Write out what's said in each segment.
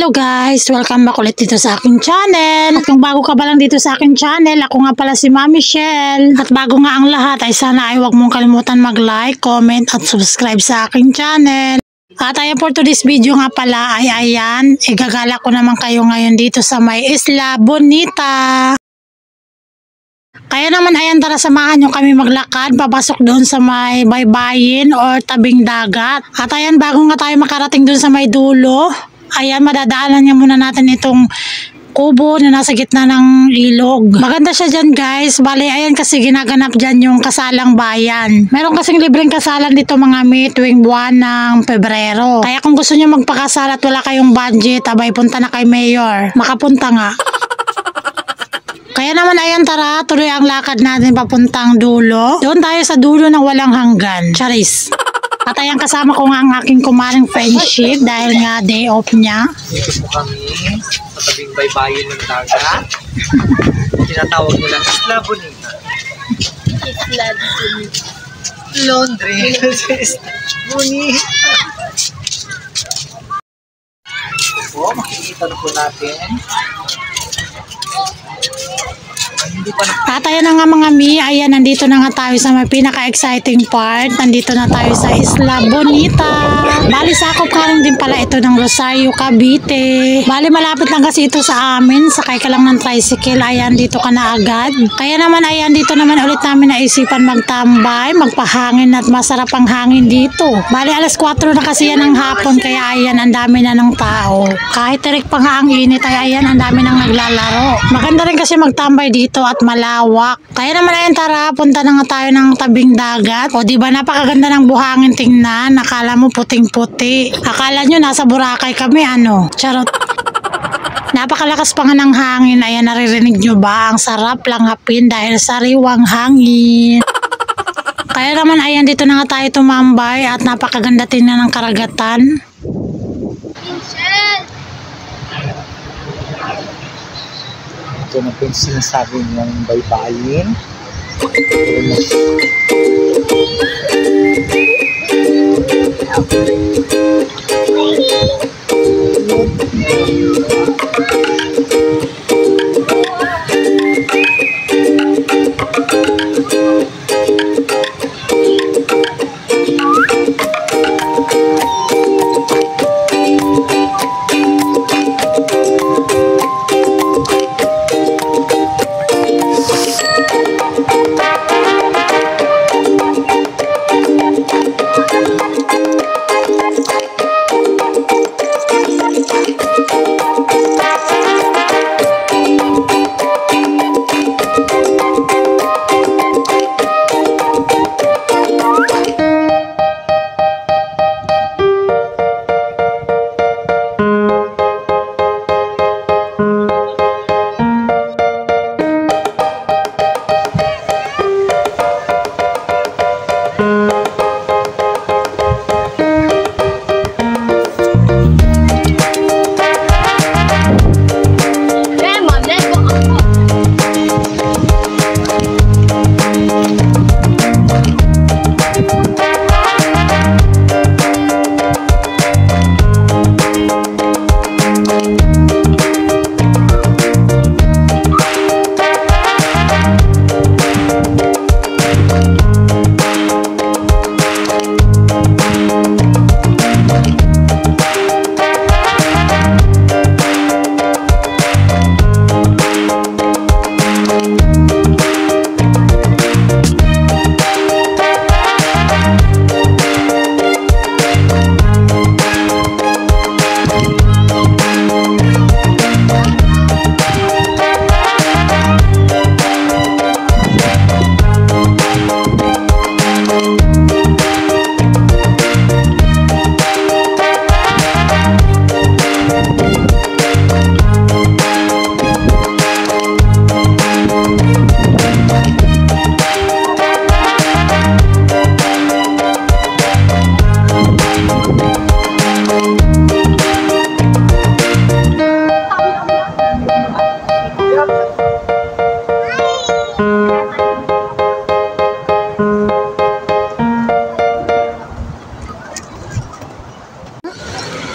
Hello guys! Welcome back ulit dito sa aking channel. At kung bago ka ba lang dito sa aking channel, ako nga pala si Mami Shell. At bago nga ang lahat ay sana ay huwag mong kalimutan mag-like, comment at subscribe sa aking channel. At ayan for today's video nga pala ay ayan, igagala ko naman kayo ngayon dito sa may Isla Bonita. Kaya naman ayan, tara samahan nyo kami maglakad papasok doon sa may baybayin or tabing dagat. At ayan, bago nga tayo makarating doon sa may dulo, ayan, madadaanan niya muna natin itong kubo na nasa gitna ng ilog. Maganda siya dyan guys, bali ayan kasi ginaganap dyan yung kasalang bayan. Meron kasing libreng kasalan dito mga mi tuwing buwan ng Pebrero. Kaya kung gusto nyo magpakasal at wala kayong budget, abay punta na kay Mayor. Makapunta nga. Kaya naman ayan, tara, tuloy ang lakad natin papuntang dulo. Doon tayo sa dulo ng walang hanggan. Charis. At ayan, kasama ko nga ang aking kumaring friendship dahil nga day off niya. Dito po kami sa tabing baybayin ng dagat. Tinatawag nilang Isla Bonita. Isla Bonita. Laundry. Bonita. Ito po, makikita na po natin. Hindi pa At ayan na nga mga mi, ayan, nandito na nga tayo sa may pinaka-exciting part. Nandito na tayo sa Isla Bonita. Bali, sakop ka rin din pala ito ng Rosario, Cavite. Bali, malapit lang kasi ito sa amin. Sakay ka lang ng tricycle, ayan, dito ka na agad. Kaya naman, ayan, dito naman ulit namin naisipan magtambay, magpahangin at masarap ang hangin dito. Bali, alas 4 na kasi yan ng hapon, kaya ayan, ang dami na ng tao. Kahit tirik pa nga ang init, ay ayan, ang dami nang naglalaro. Maganda rin kasi magtambay dito at malawak. Kaya naman ayan, tara, punta na nga tayo ng tabing dagat. O diba, napakaganda ng buhangin tingnan. Akala mo puting-puti. Akala nyo nasa Boracay kami, ano? Charot. Napakalakas pa nga ng hangin. Ayan, naririnig nyo ba? Ang sarap langapin dahil sariwang hangin. Kaya naman ayan, dito na nga tayo tumambay at napakaganda tingnan ng karagatan. ito na po yung sinasabi niyang baybayin.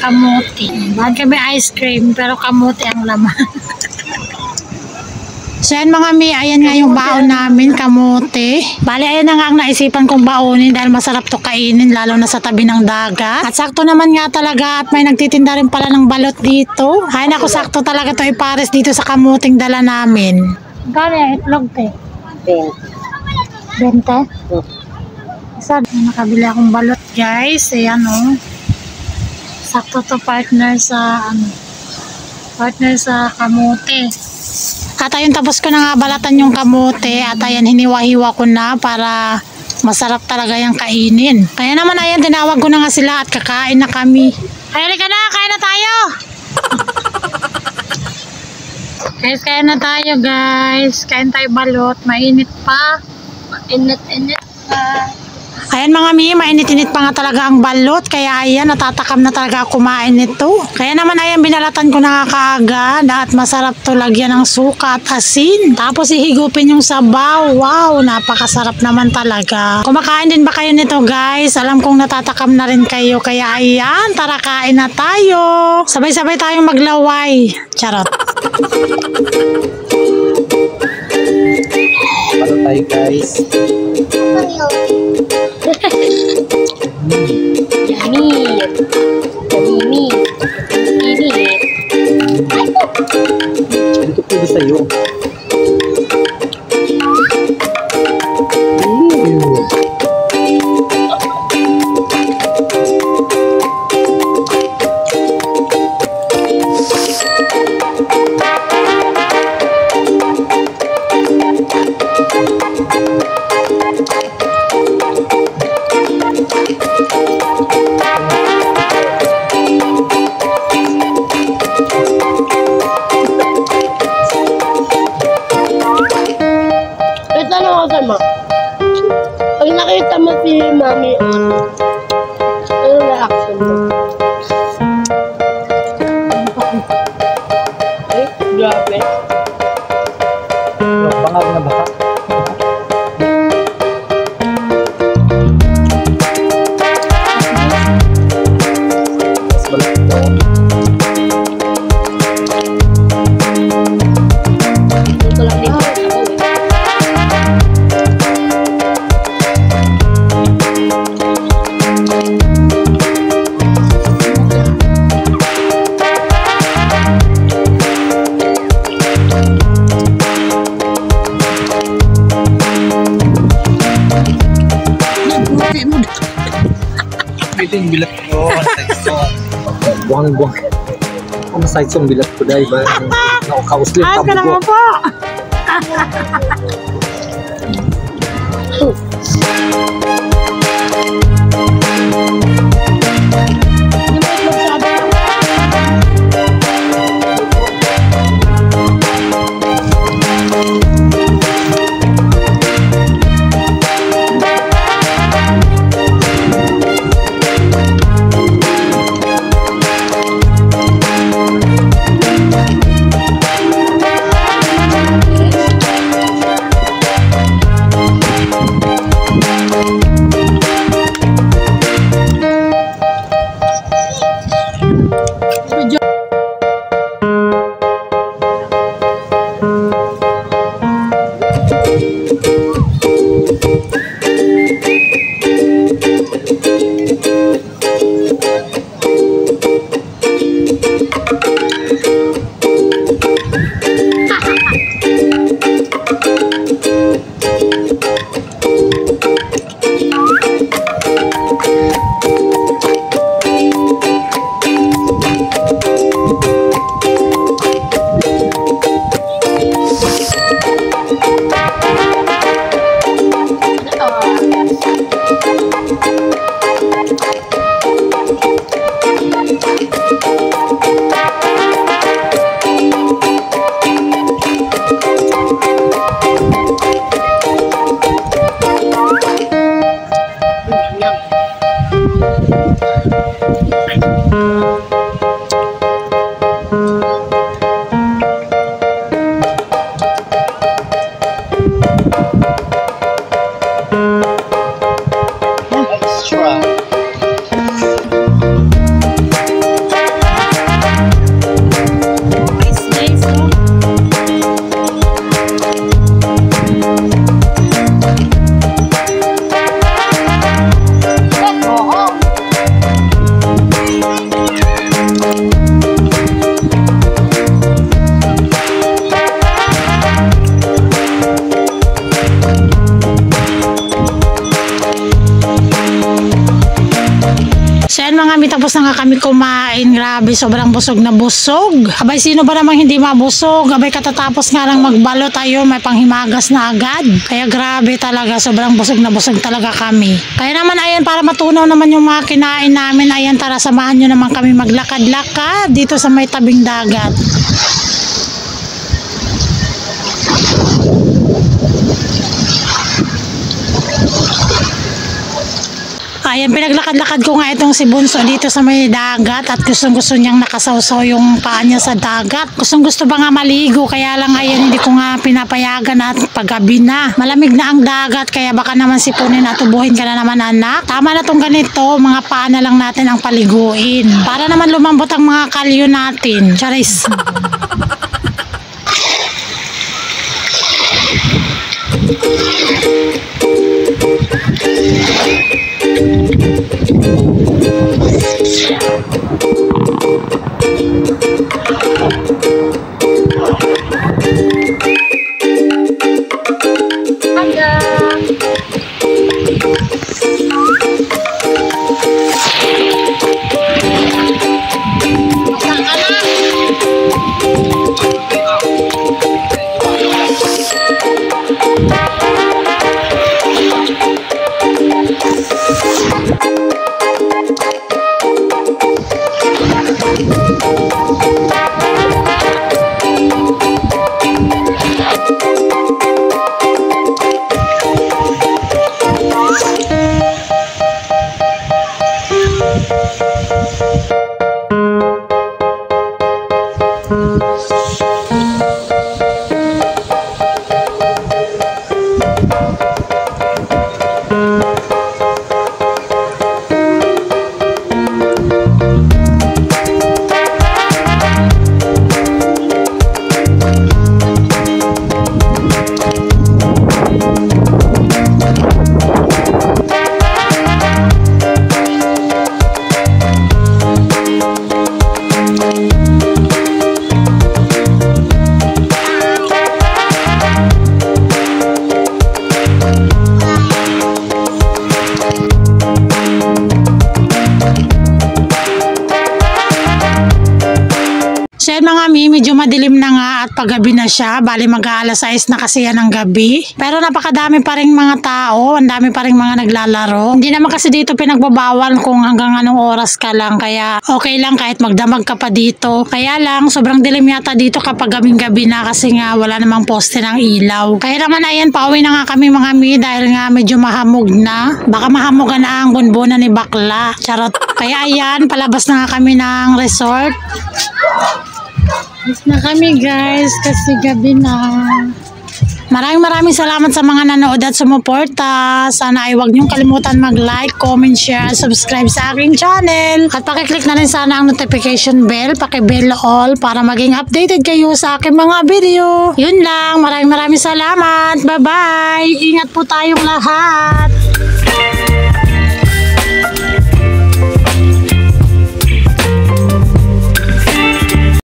kamuti. Bahan kami ice cream, pero kamuti ang laman. So yan mga mi, ayan nga yung baon namin, kamuti. Bali, ayan na nga ang naisipan kong baonin dahil masarap to kainin, lalo na sa tabi ng dagat. At sakto naman nga talaga at may nagtitinda rin pala ng balot dito. Ay naku, sakto talaga to ipares dito sa kamuting dala namin. Gano'n yung itlog, te? 20. 20? Isa, nakabili akong balot, guys. Ayan, o. Sakto to partner sa, partner sa kamuti. At ayun, tapos ko na nga balatan yung kamote at ayan, hiniwa-hiwa ko na para masarap talaga yung kainin. Kaya naman ayan, tinawag ko na nga sila at kakain na kami. Ay, halika na, kain na tayo! Guys, kain na tayo guys. Kain tayo balot, mainit pa. Mainit-init pa. Ayan mga mi, mainit-init pa nga talaga ang balot. Kaya ayan, natatakam na talaga ako kumain nito. Kaya naman ayan, binalatan ko na nga kaagad. At masarap to lagyan ng suka at asin. Tapos ihigupin yung sabaw. Wow, napakasarap naman talaga. Kumakain din ba kayo nito guys? Alam kong natatakam na rin kayo. Kaya ayan, tara kain na tayo. Sabay-sabay tayong maglaway. Charot. Ano tayo guys? Yummy. Yummy. Yummy. Dito pwede sa'yo. Pag nakita mo si Mami, ano reaction mo? Ay, grabe. Bangag na baka. Mas balik ito. Dito lang dito. Ito yung bilat ko. Buwang-buwang. Ang size yung bilat ko dahil ba? Nakakausli yung tabo ko. po. mami, tapos na nga kami kumain. Grabe, sobrang busog na busog. Abay, sino ba namang hindi mabusog? Abay, katatapos nga lang magbalo tayo, may panghimagas na agad. Kaya grabe talaga, sobrang busog na busog talaga kami. Kaya naman, ayan, para matunaw naman yung mga kinain namin, ayan, tara, samahan nyo naman kami maglakad-lakad dito sa may tabing dagat. Ayan, pinaglakad-lakad ko nga itong si Bunso dito sa may dagat at gustong-gusto niyang nakasawsaw yung paa niya sa dagat. Gustong-gusto ba nga maligo, kaya lang ayan, hindi ko nga pinapayagan at paggabi na. Malamig na ang dagat, kaya baka naman sipunin at tubuhin ka na naman, anak. Tama na tong ganito, mga paa na lang natin ang paliguin. Para naman lumambot ang mga kalyo natin. Charis. So yan mga mi, medyo madilim na nga at paggabi na siya. Bali mag-aalas 6 na kasi yan ng gabi. Pero napakadami pa rin mga tao. Ang dami pa rin mga naglalaro. Hindi naman kasi dito pinagbabawal kung hanggang anong oras ka lang. Kaya okay lang kahit magdamag ka pa dito. Kaya lang sobrang dilim yata dito kapag gabing-gabi na kasi nga wala namang poste ng ilaw. Kaya naman ayan, pauwi na nga kami mga mi dahil nga medyo mahamog na. Baka mahamogan na ang bunbunan ni bakla. Charot. Kaya ayan, palabas na nga kami ng resort. Alis na kami guys kasi gabi na. Maraming salamat sa mga nanood at sumuporta. Sana ay huwag niyong kalimutan mag-like, comment, share, subscribe sa aking channel. At pakiclick na rin sana ang notification bell, paki-bell all para maging updated kayo sa aking mga video. Yun lang, maraming salamat. Bye-bye. Ingat po tayong lahat.